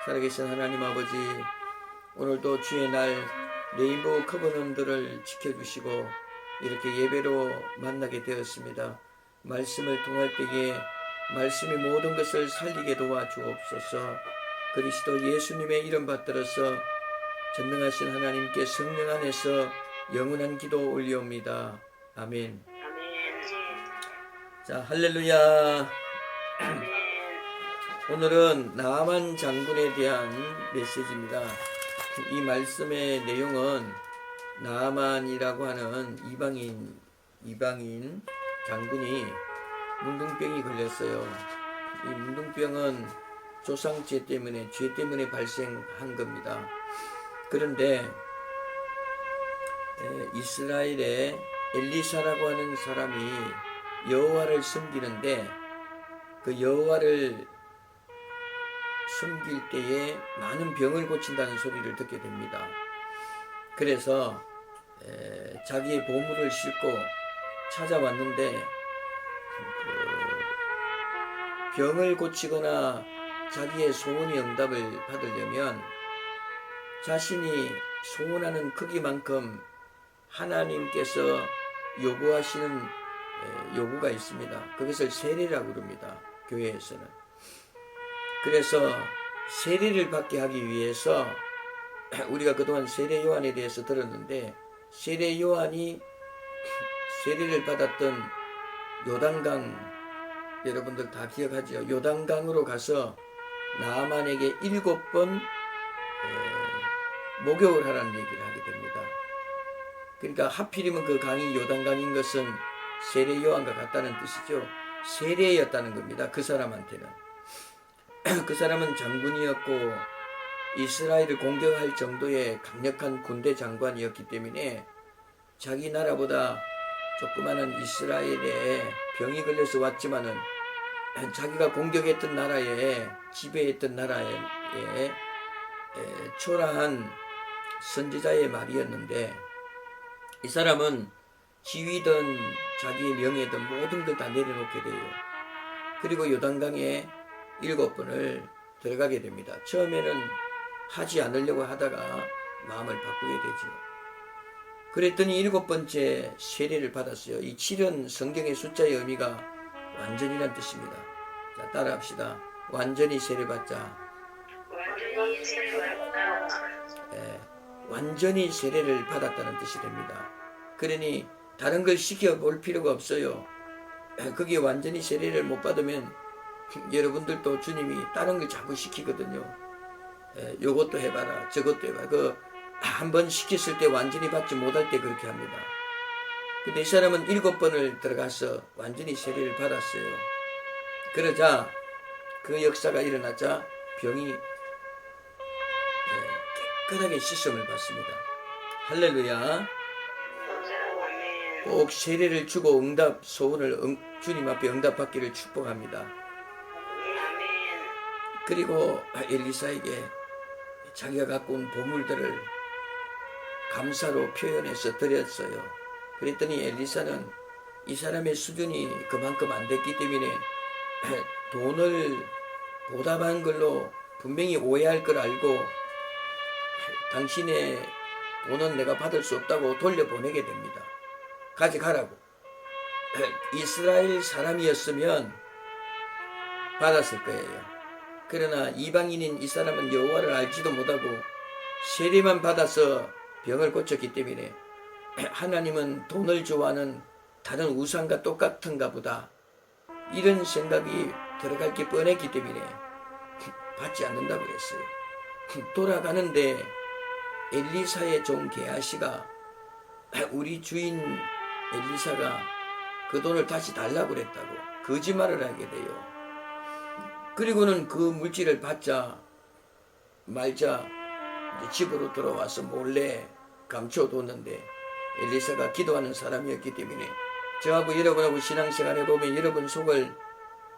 살아계신 하나님 아버지, 오늘도 주의 날 레인보우 커버넌트를 지켜주시고 이렇게 예배로 만나게 되었습니다. 말씀을 통할 때에 말씀이 모든 것을 살리게 도와주옵소서. 그리스도 예수님의 이름 받들어서 전능하신 하나님께 성령 안에서 영원한 기도 올려옵니다. 아멘. 자, 할렐루야. 오늘은 나만 장군에 대한 메시지입니다. 이 말씀의 내용은 나만이라고 하는 이방인 장군이 문둥병이 걸렸어요. 이 문둥병은 조상죄 때문에, 죄 때문에 발생한 겁니다. 그런데 이스라엘의 엘리사라고 하는 사람이 여호와를 섬기는데, 그 여호와를 섬길 때에 많은 병을 고친다는 소리를 듣게 됩니다. 그래서 자기의 보물을 싣고 찾아왔는데, 병을 고치거나 자기의 소원의 응답을 받으려면 자신이 소원하는 크기만큼 하나님께서 요구하시는 요구가 있습니다. 그것을 세례라고 부릅니다. 교회에서는. 그래서 세례를 받게 하기 위해서 우리가 그동안 세례 요한에 대해서 들었는데, 세례 요한이 세례를 받았던 요단강, 여러분들 다 기억하죠? 요단강으로 가서 나아만에게 7번 목욕을 하라는 얘기를 하게 됩니다. 그러니까 하필이면 그 강이 요단강인 것은 세례 요한과 같다는 뜻이죠. 세례였다는 겁니다. 그 사람한테는. 그 사람은 장군이었고 이스라엘을 공격할 정도의 강력한 군대 장관이었기 때문에 자기 나라보다 조그마한 이스라엘에 병이 걸려서 왔지만은 자기가 공격했던 나라에, 지배했던 나라에 초라한 선지자의 말이었는데, 이 사람은 지위든 자기의 명예든 모든 걸 다 내려놓게 돼요. 그리고 요단강에 7번을 들어가게 됩니다. 처음에는 하지 않으려고 하다가 마음을 바꾸게 되죠. 그랬더니 7번째 세례를 받았어요. 이 7은 성경의 숫자의 의미가 완전이란 뜻입니다. 자, 따라합시다. 완전히 세례받자. 완전히 세례를 받았다는 뜻이 됩니다. 그러니 다른 걸 시켜볼 필요가 없어요. 거기에 완전히 세례를 못 받으면 여러분들도 주님이 다른 걸 자꾸 시키거든요. 요것도 해봐라, 저것도 해봐라. 한번 시켰을 때 완전히 받지 못할 때 그렇게 합니다. 근데 이 사람은 7번을 들어가서 완전히 세례를 받았어요. 그러자 그 역사가 일어나자 병이 깨끗하게 씻음을 받습니다. 할렐루야. 꼭 세례를 주고 소원을 주님 앞에 응답받기를 축복합니다. 그리고 엘리사에게 자기가 갖고 온 보물들을 감사로 표현해서 드렸어요. 그랬더니 엘리사는 이 사람의 수준이 그만큼 안 됐기 때문에 돈을 보답한 걸로 분명히 오해할 걸 알고 당신의 돈은 내가 받을 수 없다고 돌려보내게 됩니다. 가져가라고. 이스라엘 사람이었으면 받았을 거예요. 그러나 이방인인 이 사람은 여호와를 알지도 못하고 세례만 받아서 병을 고쳤기 때문에 하나님은 돈을 좋아하는 다른 우상과 똑같은가 보다, 이런 생각이 들어갈 게 뻔했기 때문에 받지 않는다고 그랬어요. 돌아가는데 엘리사의 종 게하시가 우리 주인 엘리사가 그 돈을 다시 달라고 그랬다고 거짓말을 하게 돼요. 그리고는 그 물질을 받자 말자 집으로 돌아와서 몰래 감춰뒀는데, 엘리사가 기도하는 사람이었기 때문에 저하고 여러분하고 신앙생활 해보면 여러분 속을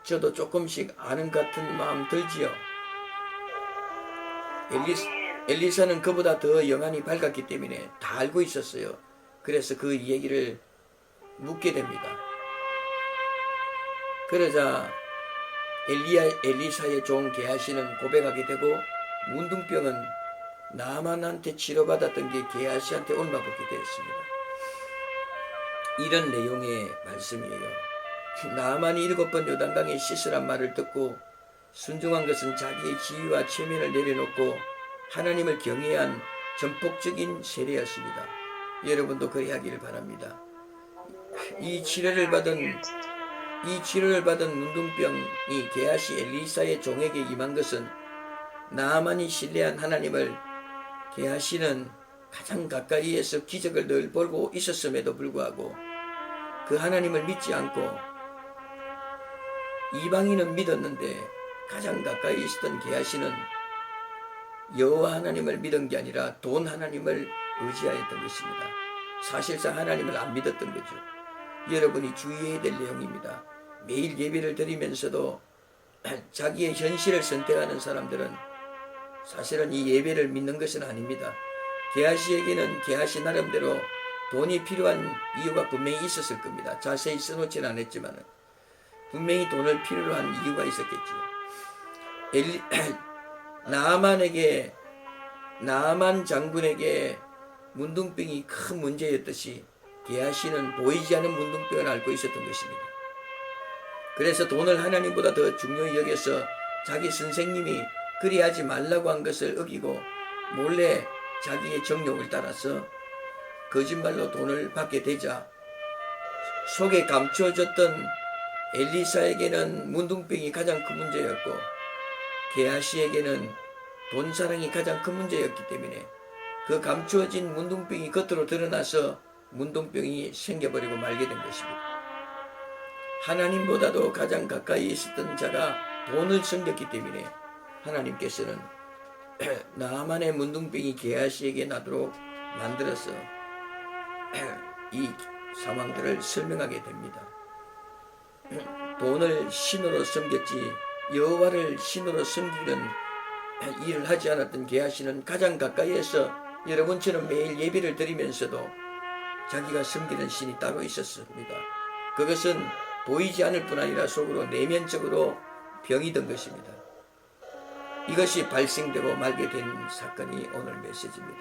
저도 조금씩 아는 같은 마음 들지요. 엘리사는 그보다 더 영안이 밝았기 때문에 다 알고 있었어요. 그래서 그 얘기를 묻게 됩니다. 그러자 엘리사의 종 게하시는 고백하게 되고 문둥병은 나만한테 치료받았던 게 게하시한테 옮아붙게 되었습니다. 이런 내용의 말씀이에요. 나만이 7번 요단강에 씻으란 말을 듣고 순종한 것은 자기의 지위와 체면을 내려놓고 하나님을 경외한 전폭적인 세례였습니다. 여러분도 그래야하기를 바랍니다. 이 치료를 받은 문둥병이 게하시 엘리사의 종에게 임한 것은 나만이 신뢰한 하나님을 게하시는 가장 가까이에서 기적을 늘 보고 있었음에도 불구하고 그 하나님을 믿지 않고 이방인은 믿었는데 가장 가까이 있었던 게하시는 여호와 하나님을 믿은 게 아니라 돈 하나님을 의지하였던 것입니다. 사실상 하나님을 안 믿었던 거죠. 여러분이 주의해야 될 내용입니다. 매일 예배를 드리면서도 자기의 현실을 선택하는 사람들은 사실은 이 예배를 믿는 것은 아닙니다. 게하시에게는 게하시 나름대로 돈이 필요한 이유가 분명히 있었을 겁니다. 자세히 써놓지는 않았지만 분명히 돈을 필요로 한 이유가 있었겠죠. 나아만 장군에게 문둥병이 큰 문제였듯이 게하시는 보이지 않는 문둥병을 앓고 있었던 것입니다. 그래서 돈을 하나님보다 더 중요히 여겨서 자기 선생님이 그리하지 말라고 한 것을 어기고 몰래 자기의 정욕을 따라서 거짓말로 돈을 받게 되자 속에 감추어졌던 엘리사에게는 문둥병이 가장 큰 문제였고 게하시에게는 돈사랑이 가장 큰 문제였기 때문에 그 감추어진 문둥병이 겉으로 드러나서 문둥병이 생겨버리고 말게 된 것입니다. 하나님보다도 가장 가까이 있었던 자가 돈을 섬겼기 때문에 하나님께서는 나만의 문둥병이 게하시에게 나도록 만들어서 이 상황들을 설명하게 됩니다. 돈을 신으로 섬겼지 여호와를 신으로 섬기는 일을 하지 않았던 게하시는 가장 가까이에서 여러분처럼 매일 예배를 드리면서도 자기가 섬기는 신이 따로 있었습니다. 그것은 보이지 않을 뿐 아니라 속으로 내면적으로 병이 든 것입니다. 이것이 발생되고 말게 된 사건이 오늘 메시지입니다.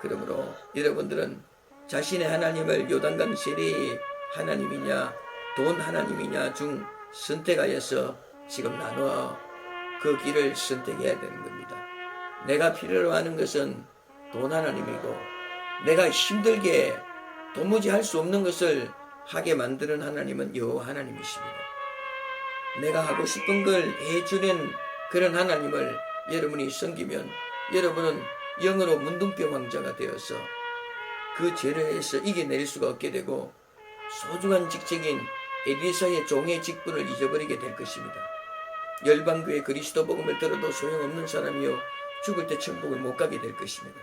그러므로 여러분들은 자신의 하나님을 요단강 세례의 하나님이냐 돈 하나님이냐 중 선택하여서 지금 나누어 그 길을 선택해야 되는 겁니다. 내가 필요로 하는 것은 돈 하나님이고 내가 힘들게 도무지 할 수 없는 것을 하게 만드는 하나님은 여호와 하나님이십니다. 내가 하고 싶은 걸 해주는 그런 하나님을 여러분이 섬기면 여러분은 영으로 문둥병 왕자가 되어서 그 죄를 해서 이겨낼 수가 없게 되고 소중한 직책인 엘리사의 종의 직분을 잊어버리게 될 것입니다. 열방교회 그리스도 복음을 들어도 소용없는 사람이요 죽을 때 천국을 못 가게 될 것입니다.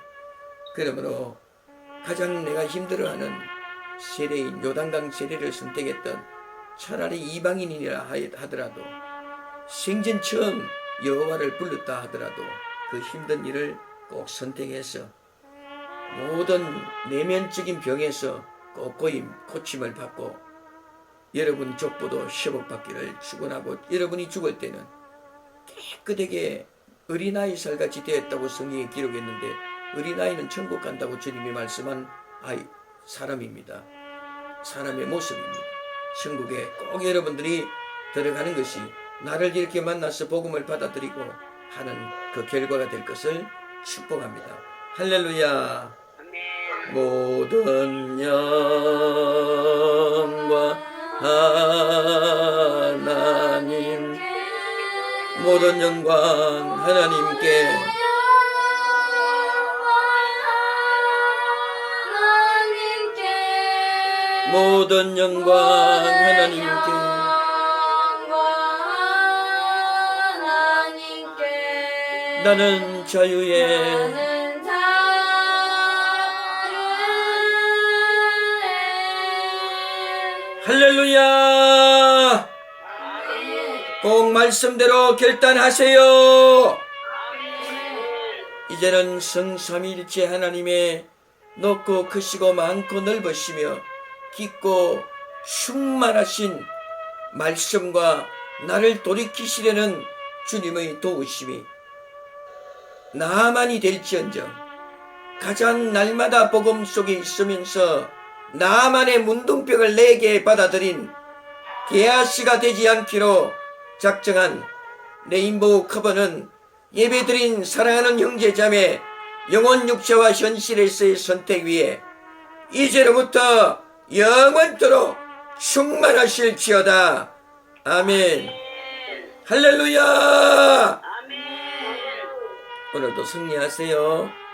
그러므로 가장 내가 힘들어하는 세례인 요단강 세례를 선택했던 차라리 이방인이라 하더라도 생전 처음 여호와를 불렀다 하더라도 그 힘든 일을 꼭 선택해서 모든 내면적인 병에서 꼭 고침을 받고 여러분 족보도 회복받기를 축원하고 여러분이 죽을 때는 깨끗하게 어린아이 살같이 되었다고 성경에 기록했는데 어린아이는 천국 간다고 주님이 말씀한 사람입니다. 사람의 모습입니다. 천국에 꼭 여러분들이 들어가는 것이 나를 이렇게 만나서 복음을 받아들이고 하는 그 결과가 될 것을 축복합니다. 할렐루야. 모든 영광 하나님, 모든 영광 하나님께, 모든 영광 하나님께, 나는 자유의 할렐루야. 꼭 말씀대로 결단하세요. 이제는 성삼위일체 하나님의 높고 크시고 많고 넓으시며 깊고 충만하신 말씀과 나를 돌이키시려는 주님의 도우심이 나만이 될지언정 가장 날마다 복음 속에 있으면서 나만의 문둥병을 내게 받아들인 게하시가 되지 않기로 작정한 레인보우 커버는 예배드린 사랑하는 형제자매 영혼 육체와 현실에서의 선택 위에 이제로부터 영원토록 충만하실지어다. 아멘. 할렐루야. 오늘도 승리하세요.